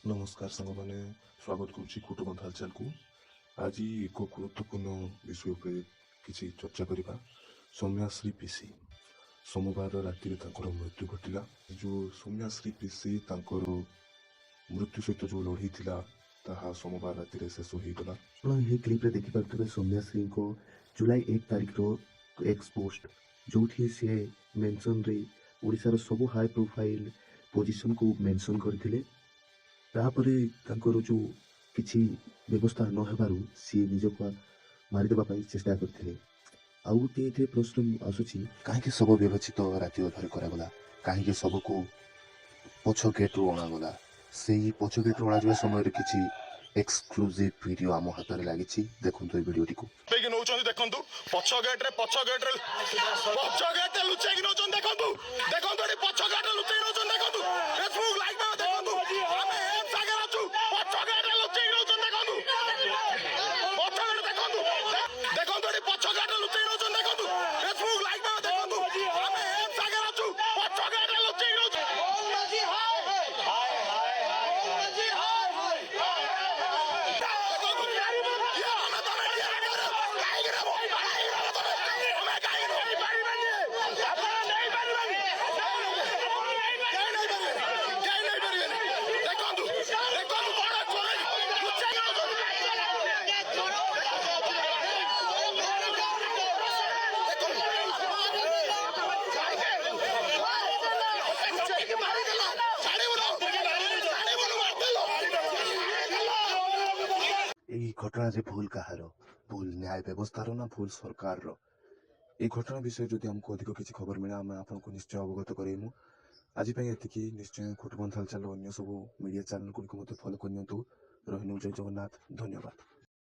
नमस्कार सांग मैंने स्वागत करुच्ची कुटुंब हालचाल को आज एक गुरुत्वपूर्ण विषय पर किसी चर्चा करवा। सौम्याश्री पीसी सोमवार राति मृत्यु घटला। जो सौम्याश्री पीसी मृत्यु सहित जो लड़ई ताहा सोमवार राति शेष हो गला। ये क्लिप रे देखि पारथबे सौम्याश्री को जुलाई 1 तारिख रो एक्स पोस्ट जोठी से मेंशन रे ओडिसा रो सब हाई प्रोफाइल पोजीशन को मेंशन करथिले। तापरे तांकर जो किछि व्यवस्था न हेबारु सी निज को मारि देबा पई चेष्टा करथिले। आउ ते प्रश्न आसुछि काहे सब व्यवस्थित राति अधर करा गला, काहे सब को पछ गेट रो अणा गला। सेही पछ गेट रो अणा जबा समय रे किछि एक्सक्लूसिव वीडियो आम हाथ में लगी। देखो ये वीडियो टी देखु पछ गेट रे पछ गेट लुचेक नौचन देखु देखु पछ गेट लुचेक नौचन देखु फेसबुक लाइव में देखु हमें एक जगह अछु पछ गेट लुचेक नौचन देखु पछ गेट देखु पछ गेट लुचेक नौचन देखु फेसबुक लाइव में देखु हमें एक जगह अछु पछ गेट लुचेक नौचन घटना जे भूल कहार, भूल न्याय व्यवस्थार ना भूल सरकार रो। ये घटना विषय जदि हमको अधिक किसी खबर मिला आम आपको निश्चय अवगत करेमु। आज ये निश्चय कुटुंब हालचाल अन्य सब मीडिया चैनल गुड़िक फॉलो करनी। रही जय जगन्नाथ, धन्यवाद।